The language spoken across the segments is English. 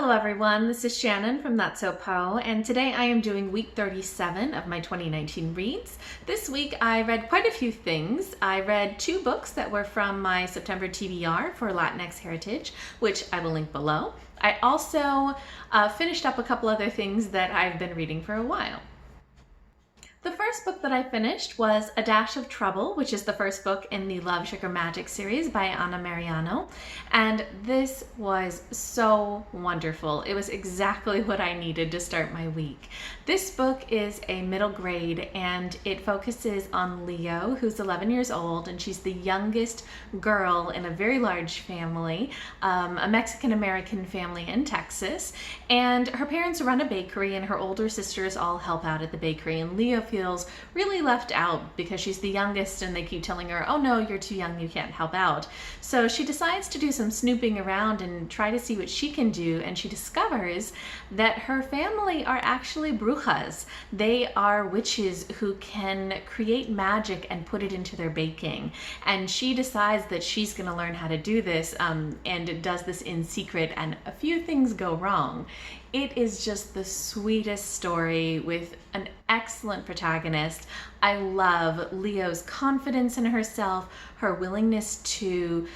Hello everyone, this is Shannon from That's So Po, and today I am doing week 37 of my 2019 reads. This week I read quite a few things. I read 2 books that were from my September TBR for Latinx Heritage, which I will link below. I also finished up a couple other things that I've been reading for a while. The first book that I finished was A Dash of Trouble, which is the first book in the Love, Sugar, Magic series by Meriano. And this was so wonderful. It was exactly what I needed to start my week. This book is a middle grade and it focuses on Leo, who's 11 years old, and she's the youngest girl in a very large family, a Mexican-American family in Texas. And her parents run a bakery and her older sisters all help out at the bakery, and Leo feels really left out because she's the youngest and they keep telling her, oh no, you're too young, you can't help out. So she decides to do some snooping around and try to see what she can do, and she discovers that her family are actually brujas. They are witches who can create magic and put it into their baking. And she decides that she's going to learn how to do this and does this in secret, and a few things go wrong. It is just the sweetest story with an excellent protagonist. I love Leo's confidence in herself, her willingness to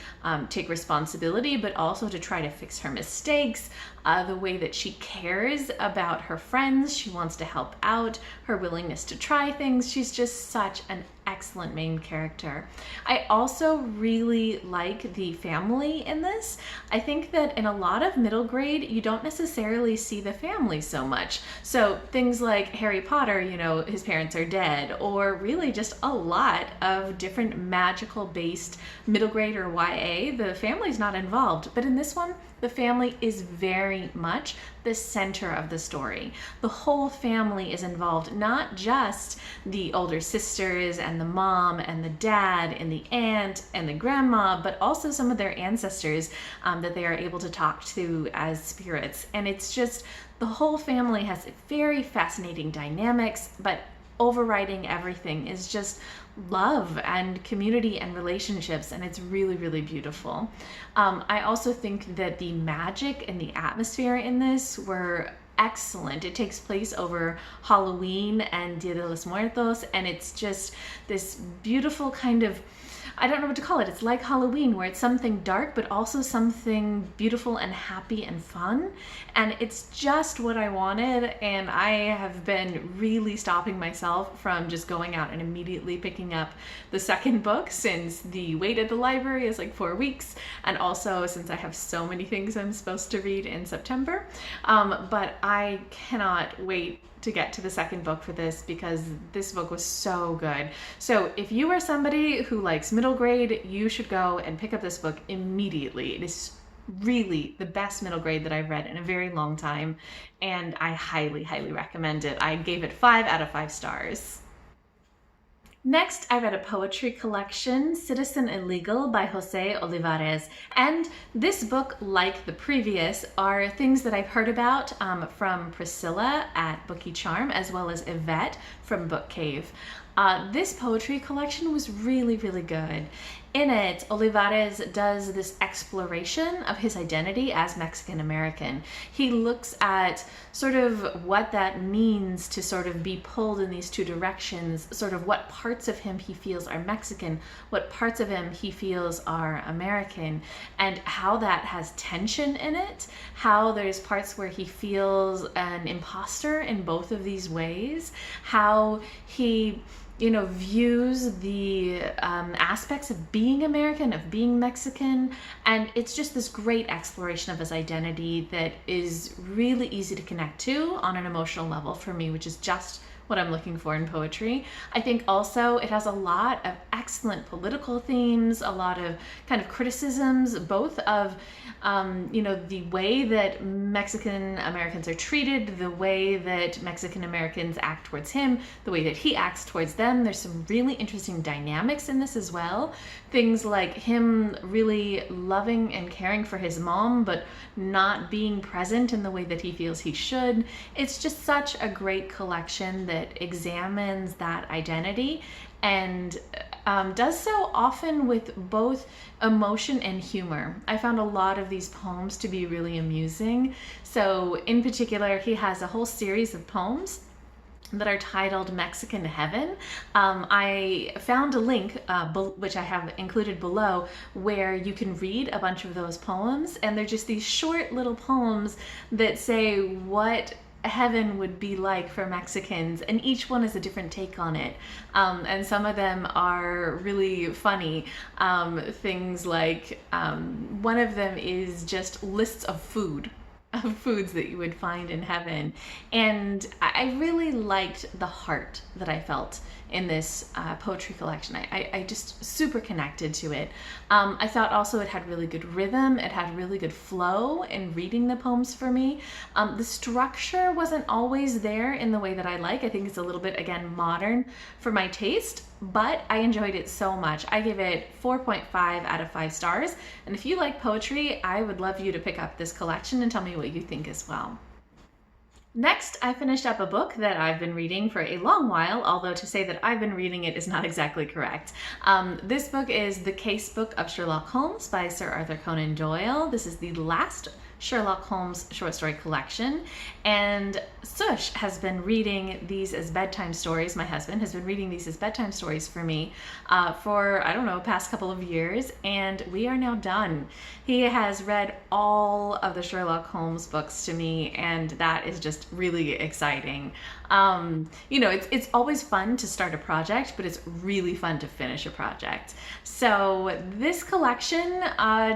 take responsibility, but also to try to fix her mistakes, the way that she cares about her friends, she wants to help out, her willingness to try things. She's just such an excellent main character. I also really like the family in this. I think that in a lot of middle grade, you don't necessarily see the family so much. So things like Harry Potter, you know, his parents are dead, or really just a lot of different magical based middle grade or YA, the family's not involved. But in this one, the family is very much the center of the story. The whole family is involved, not just the older sisters and the mom and the dad and the aunt and the grandma, but also some of their ancestors that they are able to talk to as spirits. And it's just, the whole family has very fascinating dynamics, but overriding everything is just love and community and relationships, and it's really, really beautiful. I also think that the magic and the atmosphere in this were excellent. It takes place over Halloween and Dia de los Muertos, and it's just this beautiful kind of, I don't know what to call it. It's like Halloween, where it's something dark, but also something beautiful and happy and fun. And it's just what I wanted. And I have been really stopping myself from just going out and immediately picking up the second book, since the wait at the library is like 4 weeks. And also since I have so many things I'm supposed to read in September. But I cannot wait to get to the second book for this, because this book was so good. So if you are somebody who likes middle grade, you should go and pick up this book immediately. It is really the best middle grade that I've read in a very long time, and I highly, highly recommend it. I gave it 5 out of 5 stars. Next, I read a poetry collection, Citizen Illegal by José Olivarez. And this book, like the previous, are things that I've heard about from Priscilla at Bookie Charm, as well as Yvette from BookCave. This poetry collection was really, really good. In it, Olivarez does this exploration of his identity as Mexican American. He looks at sort of what that means to sort of be pulled in these 2 directions, sort of what parts of him he feels are Mexican, what parts of him he feels are American, and how that has tension in it, how there's parts where he feels an imposter in both of these ways, how he views the aspects of being American, of being Mexican, and it's just this great exploration of his identity that is really easy to connect to on an emotional level for me, which is just what I'm looking for in poetry. I think also it has a lot of excellent political themes, a lot of kind of criticisms, both of the way that Mexican Americans are treated, the way that Mexican Americans act towards him, the way that he acts towards them. There's some really interesting dynamics in this as well. Things like him really loving and caring for his mom, but not being present in the way that he feels he should. It's just such a great collection that examines that identity, and does so often with both emotion and humor. I found a lot of these poems to be really amusing. So in particular, he has a whole series of poems that are titled Mexican Heaven. I found a link, which I have included below, where you can read a bunch of those poems, and they're just these short little poems that say what heaven would be like for Mexicans, and each one is a different take on it. And some of them are really funny. Things like, one of them is just lists of foods that you would find in heaven. And I really liked the heart that I felt in this poetry collection. I just super connected to it. I thought also it had really good rhythm. It had really good flow in reading the poems for me. The structure wasn't always there in the way that I like. I think it's a little bit, again, modern for my taste, but I enjoyed it so much. I give it 4.5 out of 5 stars. And if you like poetry, I would love you to pick up this collection and tell me what you think as well. Next, I finished up a book that I've been reading for a long while, although to say that I've been reading it is not exactly correct. This book is The Casebook of Sherlock Holmes by Sir Arthur Conan Doyle. This is the last Sherlock Holmes short story collection, and Sush has been reading these as bedtime stories. My husband has been reading these as bedtime stories for me for, I don't know, past couple of years, and we are now done. He has read all of the Sherlock Holmes books to me, and that is just really exciting. You know, it's always fun to start a project, but it's really fun to finish a project. So this collection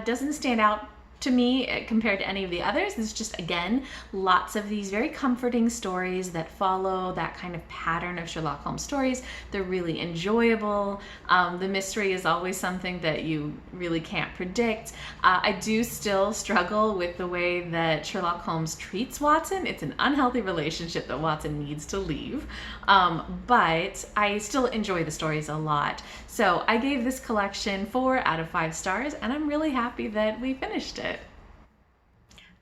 doesn't stand out to me compared to any of the others. There's just, again, lots of these very comforting stories that follow that kind of pattern of Sherlock Holmes stories. They're really enjoyable. The mystery is always something that you really can't predict. I do still struggle with the way that Sherlock Holmes treats Watson. It's an unhealthy relationship that Watson needs to leave, but I still enjoy the stories a lot. So I gave this collection 4 out of 5 stars, and I'm really happy that we finished it.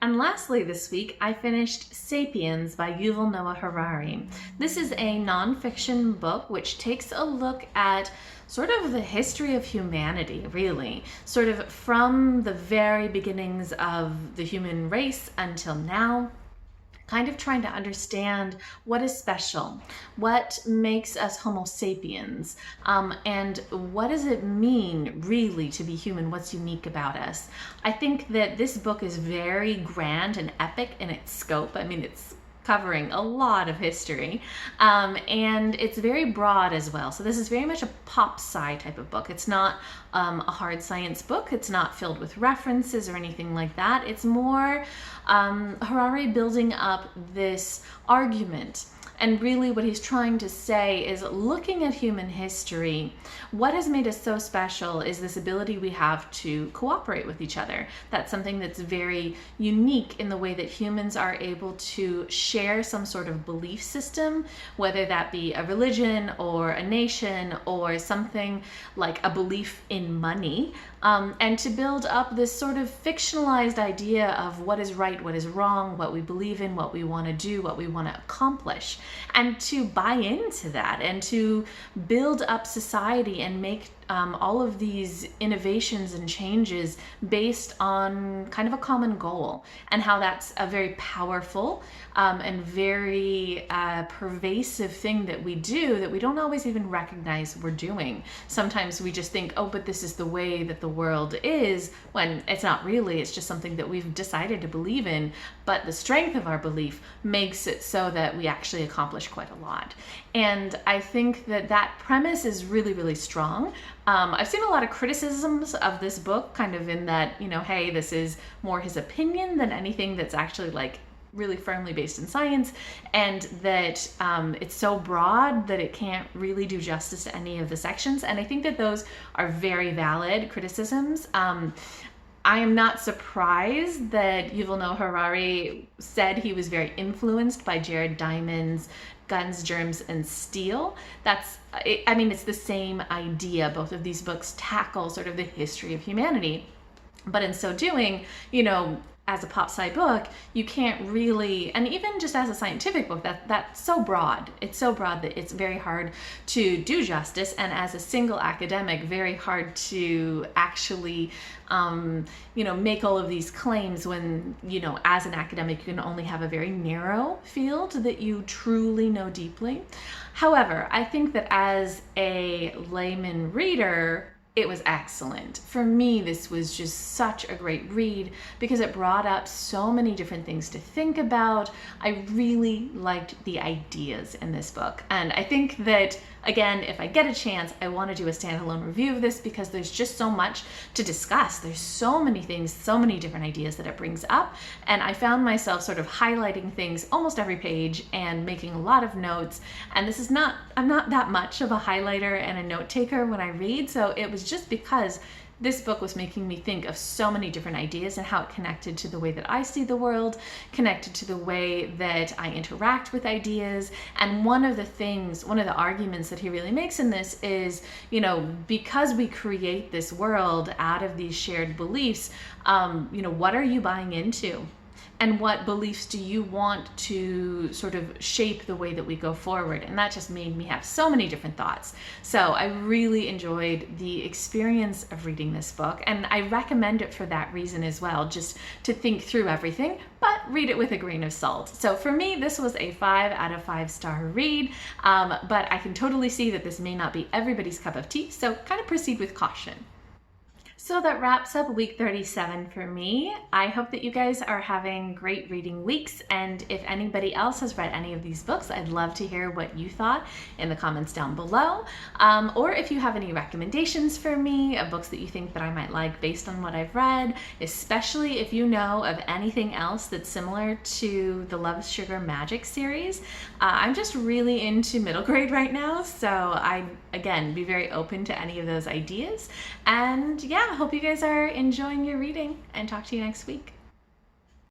And lastly this week, I finished Sapiens by Yuval Noah Harari. This is a nonfiction book which takes a look at sort of the history of humanity, really, sort of from the very beginnings of the human race until now. Kind of trying to understand what is special, what makes us Homo sapiens, and what does it mean really to be human, what's unique about us. I think that this book is very grand and epic in its scope. I mean, it's covering a lot of history, and it's very broad as well. So this is very much a pop sci type of book. It's not a hard science book. It's not filled with references or anything like that. It's more Harari building up this argument. And really what he's trying to say is, looking at human history, what has made us so special is this ability we have to cooperate with each other. That's something that's very unique in the way that humans are able to share some sort of belief system, whether that be a religion or a nation or something like a belief in money, and to build up this sort of fictionalized idea of what is right, what is wrong, what we believe in, what we want to do, what we want to accomplish, and to buy into that and to build up society and make all of these innovations and changes based on kind of a common goal, and how that's a very powerful and very pervasive thing that we do that we don't always even recognize we're doing. Sometimes we just think, oh, but this is the way that the world is, when it's not really. It's just something that we've decided to believe in, but the strength of our belief makes it so that we actually accomplish quite a lot. And I think that that premise is really, really strong. I've seen a lot of criticisms of this book, kind of in that, you know, hey, this is more his opinion than anything that's actually like really firmly based in science, and that it's so broad that it can't really do justice to any of the sections. And I think that those are very valid criticisms. I am not surprised that Yuval Noah Harari said he was very influenced by Jared Diamond's Guns, Germs, and Steel. I mean, it's the same idea. Both of these books tackle sort of the history of humanity. But in so doing, you know, as a pop sci book, you can't really, and even just as a scientific book, that's so broad. It's so broad that it's very hard to do justice, and as a single academic, very hard to actually, make all of these claims when, as an academic, you can only have a very narrow field that you truly know deeply. However, I think that as a layman reader, it was excellent. For me, this was just such a great read because it brought up so many different things to think about. I really liked the ideas in this book. And I think that, again, if I get a chance, I want to do a standalone review of this because there's just so much to discuss. There's so many things, so many different ideas that it brings up. And I found myself sort of highlighting things almost every page and making a lot of notes. And I'm not that much of a highlighter and a note taker when I read. So it was just because this book was making me think of so many different ideas and how it connected to the way that I see the world, connected to the way that I interact with ideas. And one of the arguments that he really makes in this is, because we create this world out of these shared beliefs, what are you buying into? And what beliefs do you want to sort of shape the way that we go forward? And that just made me have so many different thoughts. So I really enjoyed the experience of reading this book, and I recommend it for that reason as well, just to think through everything, but read it with a grain of salt. So for me, this was a 5 out of 5 star read, but I can totally see that this may not be everybody's cup of tea, so kind of proceed with caution. So that wraps up week 37 for me. I hope that you guys are having great reading weeks, and if anybody else has read any of these books, I'd love to hear what you thought in the comments down below. Or if you have any recommendations for me of books that you think that I might like based on what I've read, especially if you know of anything else that's similar to the Love, Sugar, Magic series. I'm just really into middle grade right now, so I'd, again, be very open to any of those ideas. And yeah, hope you guys are enjoying your reading, and talk to you next week.